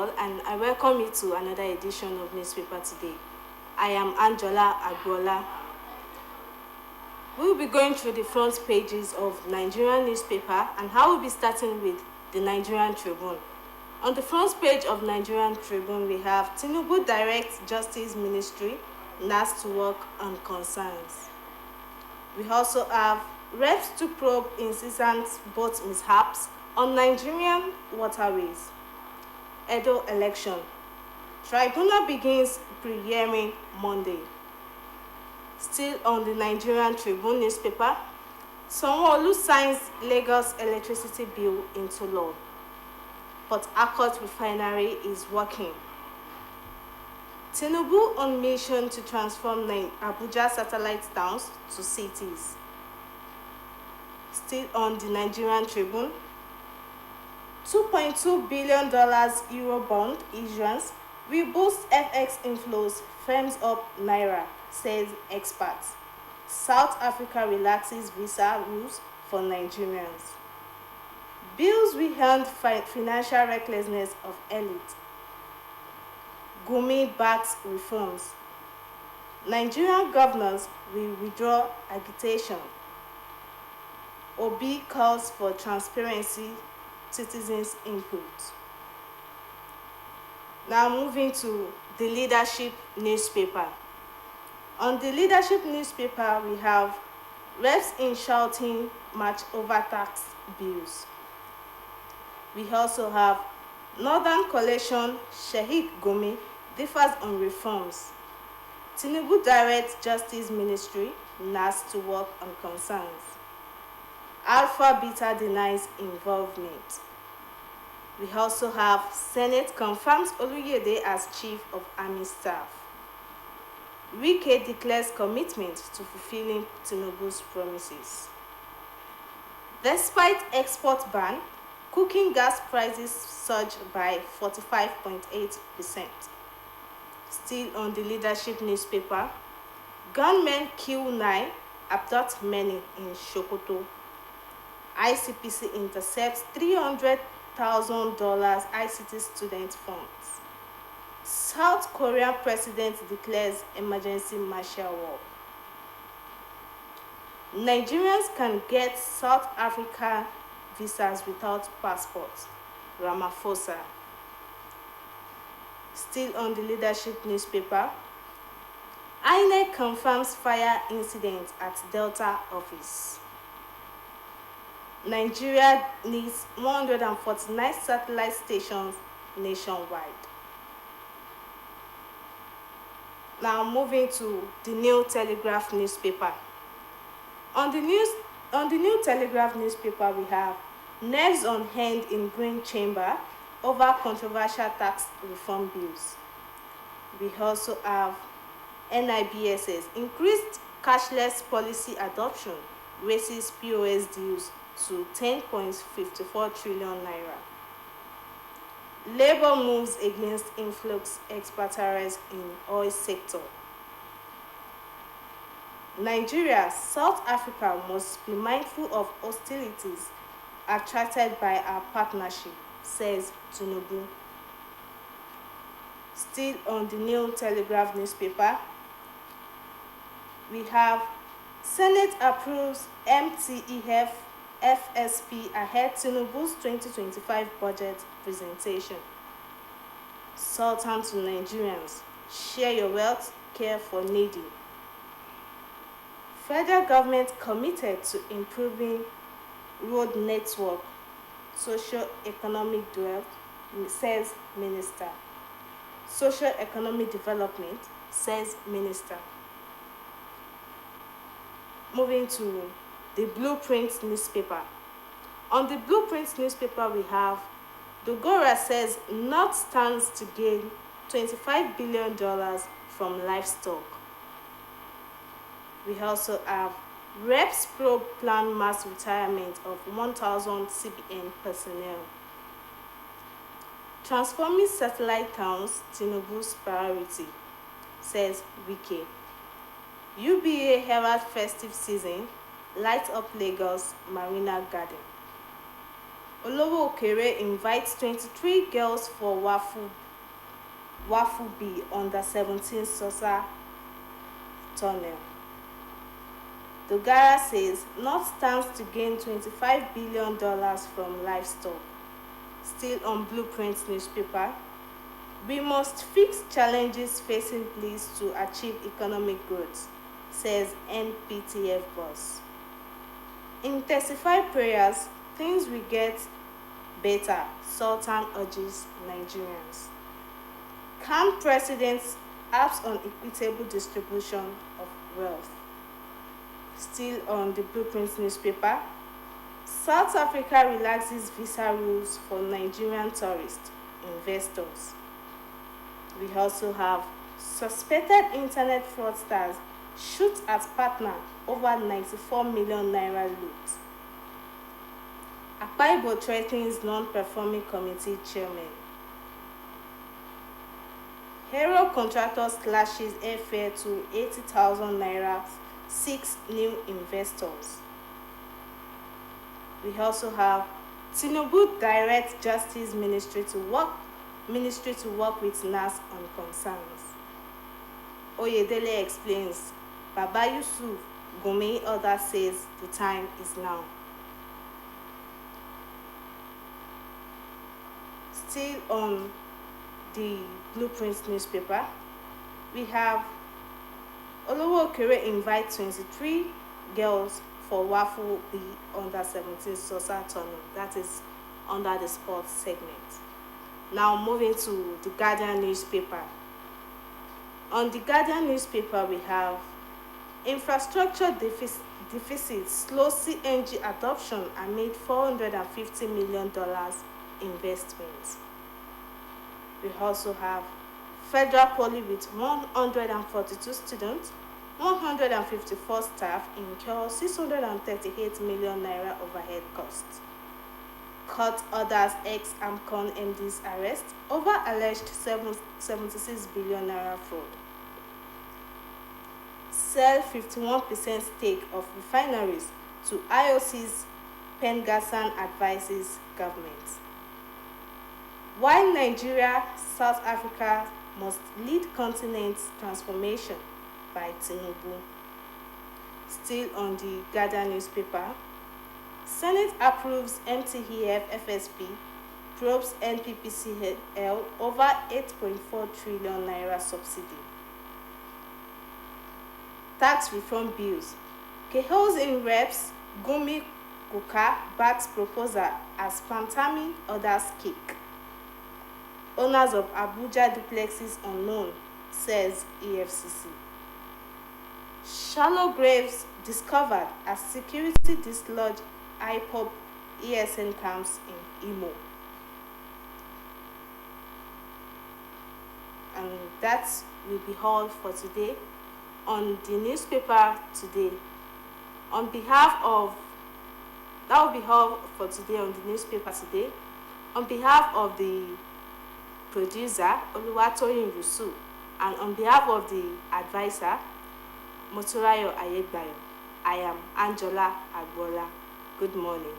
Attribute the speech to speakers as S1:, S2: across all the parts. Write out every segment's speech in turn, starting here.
S1: all, and I welcome you to another edition of Newspaper Today. I am Angela Agbola. We will be going through the front pages of Nigerian newspaper, and I will be starting with the Nigerian Tribune. On the front page of Nigerian Tribune, we have Tinubu directs Justice Ministry NAS to work on concerns. We also have reps to probe incessant boat mishaps on Nigerian waterways. Edo election. Tribunal begins pre-hearing Monday. Still on the Nigerian Tribune newspaper, Sanwo-Olu signs Lagos electricity bill into law. Port Harcourt refinery is working. Tinubu on mission to transform Abuja satellite towns to cities. Still on the Nigerian Tribune, $2.2 billion Eurobond issuance will boost FX inflows, firms up Naira, says experts. South Africa relaxes visa rules for Nigerians. Bills will hand financial recklessness of elite. Gumi backs reforms. Nigerian governors will withdraw agitation. Obi calls for transparency, citizens' input. Now moving to the Leadership newspaper. On the Leadership newspaper, we have reps in shouting march over tax bills. We also have Northern Coalition Sheikh Gumi differs on reforms. Tinubu directs Justice Ministry NAS to work on concerns. Alpha Beta denies involvement. We also have Senate confirms Oluyede as Chief of Army Staff. Wike declares commitment to fulfilling Tinubu's promises. Despite export ban, cooking gas prices surged by 45.8%. Still on the Leadership newspaper, gunmen kill 9, abduct many in Sokoto. ICPC intercepts $300,000 ICT student funds. South Korean president declares emergency martial law. Nigerians can get South Africa visas without passports. Ramaphosa. Still on the Leadership newspaper, INEC confirms fire incident at Delta office. Nigeria needs 149 satellite stations nationwide. Now moving to the New Telegraph newspaper. On the New Telegraph newspaper, we have nerves on hand in Green Chamber over controversial tax reform bills. We also have NIBSS increased cashless policy adoption raises POS deals to 10.54 trillion naira. Labour moves against influx expatriates in oil sector. Nigeria, South Africa must be mindful of hostilities attracted by our partnership, says Tinubu. Still on the New Telegraph newspaper, we have Senate approves MTEF FSP ahead Tinubu's 2025 budget presentation. Sultan to Nigerians, share your wealth, care for needy. Federal government committed to improving road network, socio-economic development, says Minister. Socio-economic development, says Minister. Moving to the Blueprint newspaper. On the Blueprint newspaper, we have Dogora says North stands to gain $25 billion from livestock. We also have Reps probe plan mass retirement of 1,000 CBN personnel. Transforming satellite towns, Tinubu's priority, says Wike. UBA Herald festive season, light up Lagos Marina Garden. Olowo Okere invites 23 girls for Wafu B under 17 Sosa tunnel. Dogara says North stands to gain $25 billion from livestock. Still on Blueprint newspaper, we must fix challenges facing police to achieve economic growth, says NPTF boss. Intensify prayers, things will get better, Sultan urges Nigerians. Calm presidents apps on equitable distribution of wealth. Still on the Blueprint newspaper, South Africa relaxes visa rules for Nigerian tourist investors. We also have suspected internet fraudsters shoot at partner over 94 million naira loot. Akpaibo threatens non-performing committee chairman. Hero contractor slashes airfare to 80,000 naira, 6 new investors. We also have Tinubu directs Justice Ministry to work with NAS on concerns. Oyedele explains, Baba Yusuf Gumi order says the time is now. Still on the Blueprint newspaper, we have Olowo Okere invites 23 girls for Wafu B under 17 Sosa tunnel. That is under the sports segment. Now moving to the Guardian newspaper. On the Guardian newspaper, we have infrastructure deficit slows CNG adoption amid $450 million investment. We also have Federal Poly with 142 students, 154 staff incur 638 million naira overhead costs. Court orders ex-AMCON MD's arrest over alleged 76 billion naira fraud. Sell 51% stake of refineries to IOC's Pengassan advises government. Why Nigeria, South Africa must lead continent transformation by Tinubu. Still on the Guardian newspaper, Senate approves MTEF FSP, probes NPPCL over 8.4 trillion naira subsidy. Tax reform bills. Kehos in reps, Gumi Kuka backs proposal as Pantami orders kick. Owners of Abuja duplexes unknown, says EFCC. Shallow graves discovered as security dislodge IPOB ESN camps in Imo. And that will be all for today on the newspaper today. That will be all for today on the newspaper today. On behalf of the producer, Oluwatoyin Rusu, and on behalf of the advisor, Moturayo Ayegbayo, I am Angela Agbola. Good morning.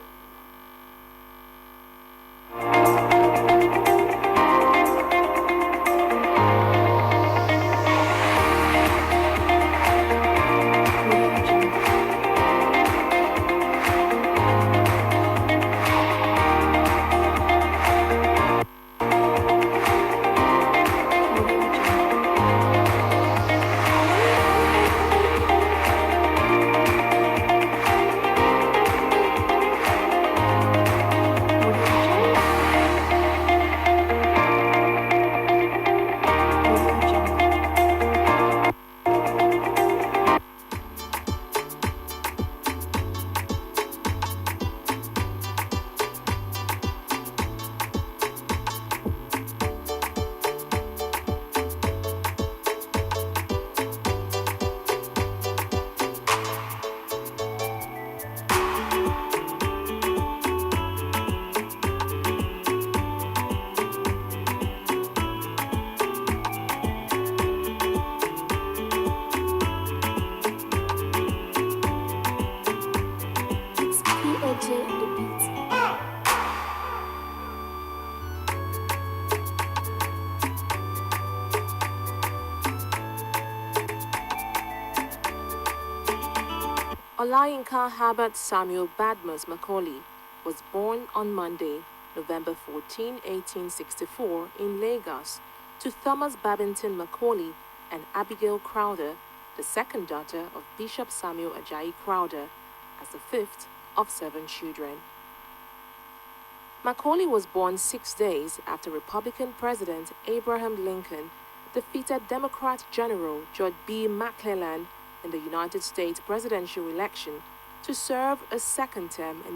S2: Olayinka Herbert Samuel Badmus Macaulay was born on Monday, November 14, 1864, in Lagos, to Thomas Babington Macaulay and Abigail Crowder, the second daughter of Bishop Samuel Ajayi Crowder, as the fifth of 7 children. Macaulay was born 6 days after Republican President Abraham Lincoln defeated Democrat General George B. McClellan in the United States presidential election to serve a second term in the